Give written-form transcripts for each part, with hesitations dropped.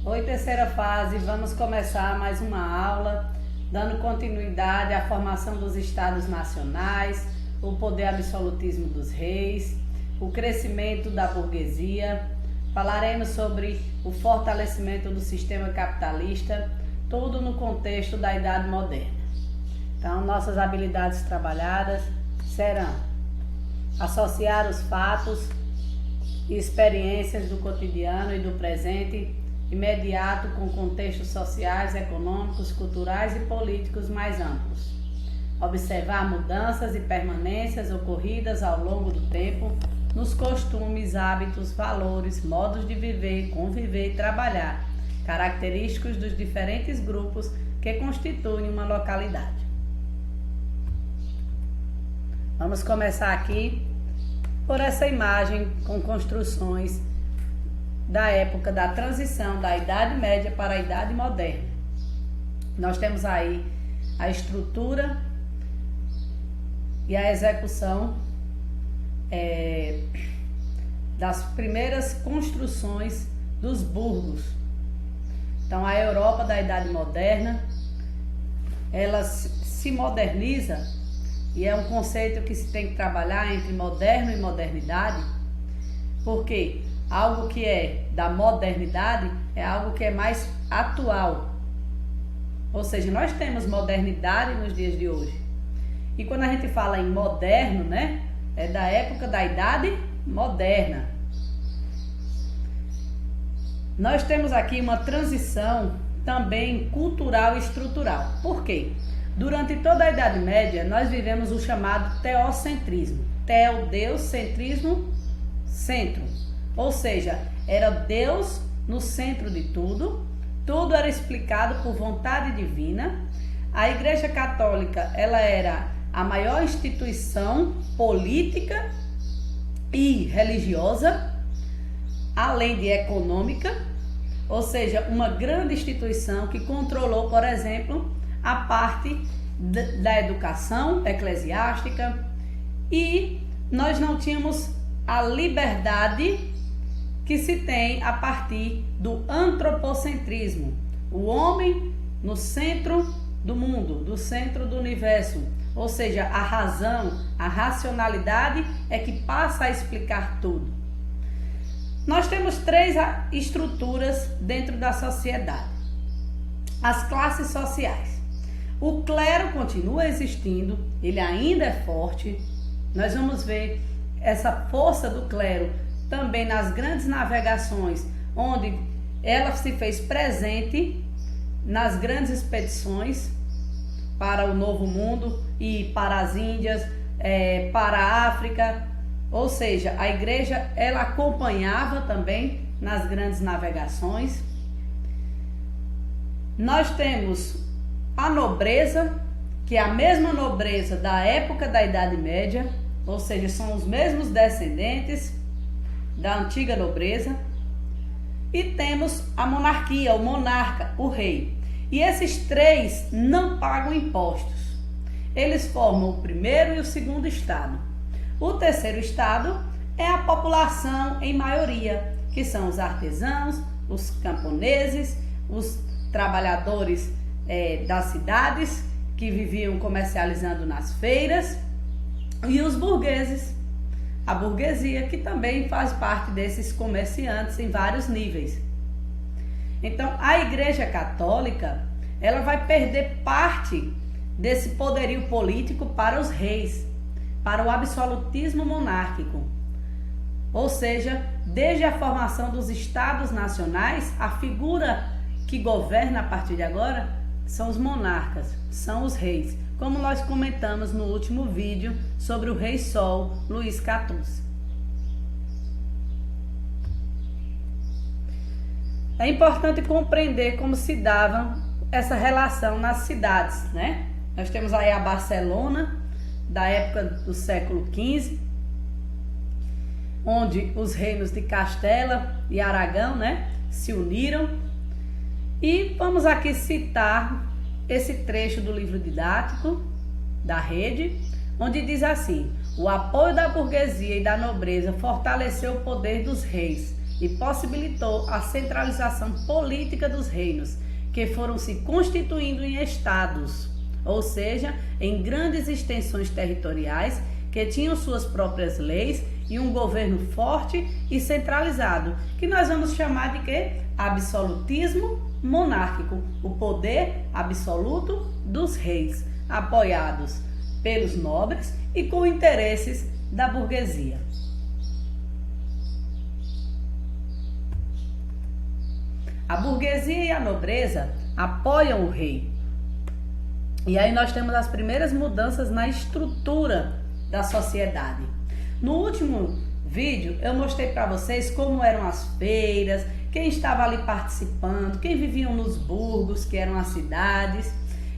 Oi, terceira fase, vamos começar mais uma aula, dando continuidade à formação dos estados nacionais, o poder absolutismo dos reis, o crescimento da burguesia. Falaremos sobre o fortalecimento do sistema capitalista, tudo no contexto da Idade Moderna. Então, nossas habilidades trabalhadas serão associar os fatos e experiências do cotidiano e do presente imediato com contextos sociais, econômicos, culturais e políticos mais amplos. Observar mudanças e permanências ocorridas ao longo do tempo nos costumes, hábitos, valores, modos de viver, conviver e trabalhar, característicos dos diferentes grupos que constituem uma localidade. Vamos começar aqui por essa imagem com construções da época da transição da Idade Média para a Idade Moderna. Nós temos aí a estrutura e a execução das primeiras construções dos burgos. Então, a Europa da Idade Moderna, ela se moderniza, e é um conceito que se tem que trabalhar entre moderno e modernidade, porque algo que é da modernidade é algo que é mais atual. Ou seja, nós temos modernidade nos dias de hoje. E quando a gente fala em moderno, né, é da época da Idade Moderna. Nós temos aqui uma transição também cultural e estrutural. Por quê? Durante toda a Idade Média, nós vivemos o chamado teocentrismo. Teo, Deus, centrismo, centro. Ou seja, era Deus no centro de tudo, tudo era explicado por vontade divina. A Igreja Católica, ela era a maior instituição política e religiosa, além de econômica, ou seja, uma grande instituição que controlou, por exemplo, a parte da educação eclesiástica, e nós não tínhamos a liberdade que se tem a partir do antropocentrismo, o homem no centro do mundo, do centro do universo, ou seja, a razão, a racionalidade é que passa a explicar tudo. Nós temos três estruturas dentro da sociedade. As classes sociais. O clero continua existindo, ele ainda é forte. Nós vamos ver essa força do clero também nas grandes navegações, onde ela se fez presente nas grandes expedições para o Novo Mundo e para as Índias, para a África. Ou seja, a igreja ela acompanhava também nas grandes navegações. Nós temos a nobreza, que é a mesma nobreza da época da Idade Média, ou seja, são os mesmos descendentes da antiga nobreza. E temos a monarquia, o monarca, o rei. E esses três não pagam impostos. Eles formam o primeiro e o segundo estado. O terceiro estado é a população em maioria, que são os artesãos, os camponeses, os trabalhadores das cidades que viviam comercializando nas feiras, e os burgueses, a burguesia, que também faz parte desses comerciantes em vários níveis. Então, a Igreja Católica, ela vai perder parte desse poderio político para os reis, para o absolutismo monárquico. Ou seja, desde a formação dos estados nacionais, a figura que governa a partir de agora são os monarcas, são os reis, como nós comentamos no último vídeo sobre o Rei Sol, Luís XIV. É importante compreender como se dava essa relação nas cidades, né? Nós temos aí a Barcelona, da época do século XV, onde os reinos de Castela e Aragão, né, se uniram. E vamos aqui citar esse trecho do livro didático da Rede, onde diz assim: o apoio da burguesia e da nobreza fortaleceu o poder dos reis, e possibilitou a centralização política dos reinos, que foram se constituindo em estados, ou seja, em grandes extensões territoriais que tinham suas próprias leis e um governo forte e centralizado, que nós vamos chamar de quê? Absolutismo monárquico, o poder absoluto dos reis, apoiados pelos nobres e com interesses da burguesia. A burguesia e a nobreza apoiam o rei. E aí nós temos as primeiras mudanças na estrutura da sociedade. No último vídeo eu mostrei para vocês como eram as feiras, quem estava ali participando, quem viviam nos burgos, que eram as cidades.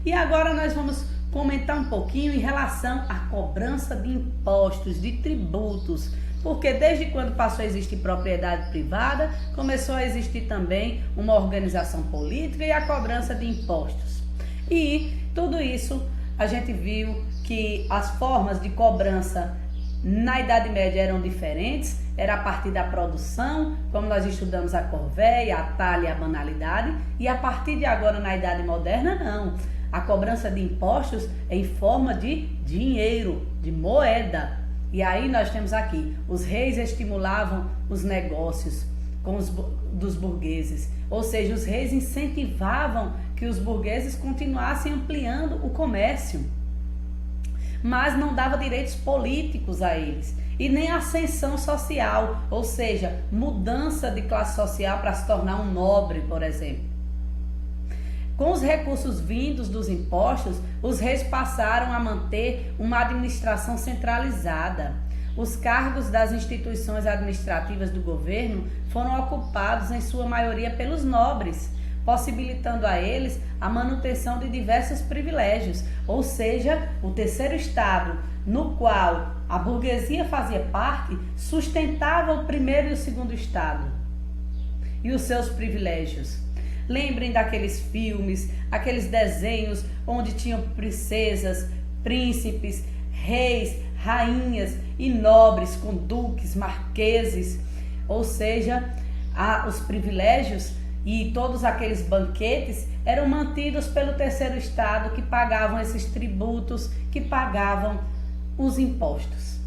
E agora nós vamos comentar um pouquinho em relação à cobrança de impostos, de tributos, porque desde quando passou a existir propriedade privada, começou a existir também uma organização política e a cobrança de impostos. E tudo isso a gente viu que as formas de cobrança na Idade Média eram diferentes, era a partir da produção, como nós estudamos a corvéia, a talha e a banalidade, e a partir de agora na Idade Moderna não. A cobrança de impostos é em forma de dinheiro, de moeda. E aí nós temos aqui, os reis estimulavam os negócios dos burgueses, ou seja, os reis incentivavam que os burgueses continuassem ampliando o comércio, mas não dava direitos políticos a eles, e nem ascensão social, ou seja, mudança de classe social para se tornar um nobre, por exemplo. Com os recursos vindos dos impostos, os reis passaram a manter uma administração centralizada. Os cargos das instituições administrativas do governo foram ocupados em sua maioria pelos nobres, possibilitando a eles a manutenção de diversos privilégios, ou seja, o terceiro estado, no qual a burguesia fazia parte, sustentava o primeiro e o segundo estado e os seus privilégios. Lembrem daqueles filmes, aqueles desenhos onde tinham princesas, príncipes, reis, rainhas e nobres com duques, marqueses, ou seja, os privilégios e todos aqueles banquetes eram mantidos pelo terceiro estado, que pagavam esses tributos, que pagavam os impostos.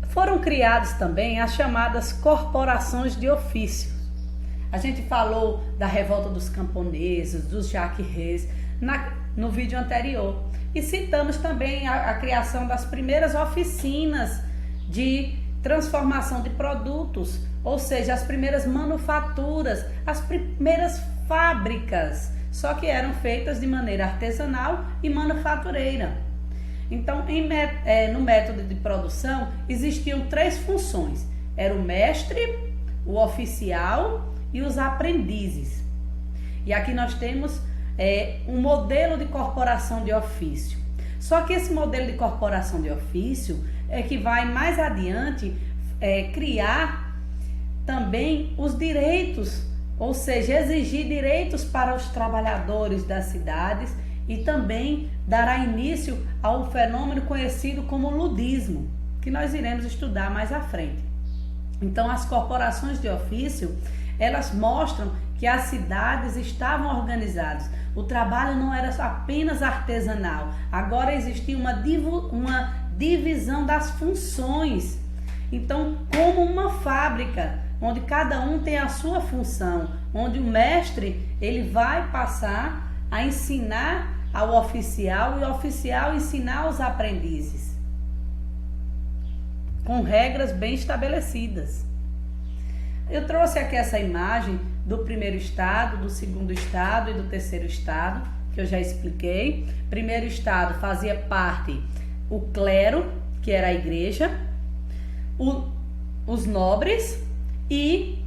Foram criadas também as chamadas corporações de ofício. A gente falou da revolta dos camponeses, dos jaquirês, no vídeo anterior. E citamos também a criação das primeiras oficinas de transformação de produtos, ou seja, as primeiras manufaturas, as primeiras fábricas, só que eram feitas de maneira artesanal e manufatureira. Então, no método de produção, existiam 3 funções. Era o mestre, o oficial e os aprendizes. E aqui nós temos um modelo de corporação de ofício. Só que esse modelo de corporação de ofício é que vai mais adiante criar também os direitos, ou seja, exigir direitos para os trabalhadores das cidades e também dará início ao fenômeno conhecido como ludismo, que nós iremos estudar mais à frente. Então, as corporações de ofício, elas mostram que as cidades estavam organizadas. O trabalho não era apenas artesanal, agora existia uma divisão das funções. Então, como uma fábrica, onde cada um tem a sua função, onde o mestre ele vai passar a ensinar ao oficial e o oficial ensinar aos aprendizes, com regras bem estabelecidas. Eu trouxe aqui essa imagem do primeiro estado, do segundo estado e do terceiro estado, que eu já expliquei. Primeiro estado fazia parte o clero, que era a igreja, os nobres e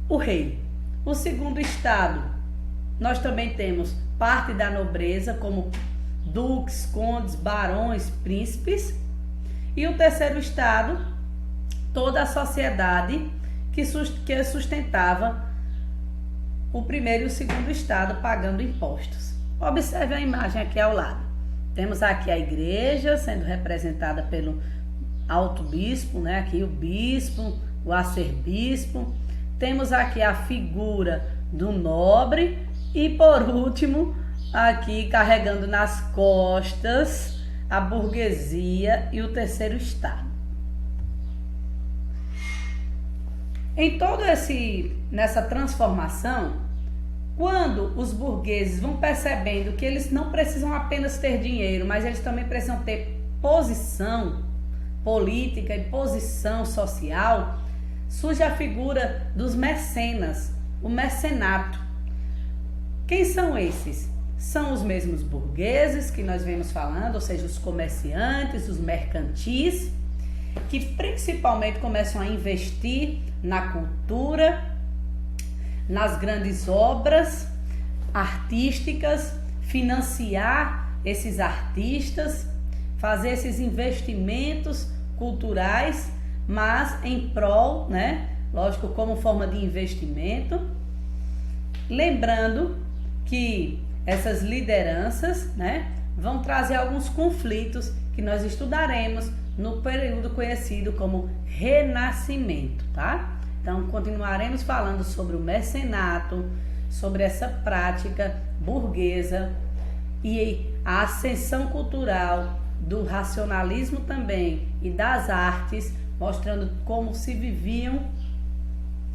o rei. O segundo estado, nós também temos parte da nobreza, como duques, condes, barões, príncipes. E o terceiro estado, toda a sociedade que sustentava o primeiro e o segundo estado pagando impostos. Observe a imagem aqui ao lado. Temos aqui a igreja sendo representada pelo alto bispo, né? Aqui o bispo, o arcebispo. Temos aqui a figura do nobre e por último, aqui carregando nas costas a burguesia e o terceiro estado. Em nessa transformação, quando os burgueses vão percebendo que eles não precisam apenas ter dinheiro, mas eles também precisam ter posição política e posição social, surge a figura dos mecenas, o mecenato. Quem são esses? São os mesmos burgueses que nós vemos falando, ou seja, os comerciantes, os mercantis, que principalmente começam a investir na cultura, nas grandes obras artísticas, financiar esses artistas, fazer esses investimentos culturais, mas em prol, né? Lógico, como forma de investimento. Lembrando que essas lideranças, né, vão trazer alguns conflitos que nós estudaremos no período conhecido como Renascimento, tá? Então, continuaremos falando sobre o mecenato, sobre essa prática burguesa e a ascensão cultural do racionalismo também e das artes, mostrando como se viviam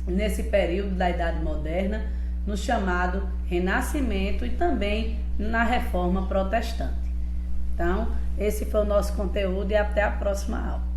nesse período da Idade Moderna, no chamado Renascimento e também na Reforma Protestante. Então, esse foi o nosso conteúdo e até a próxima aula.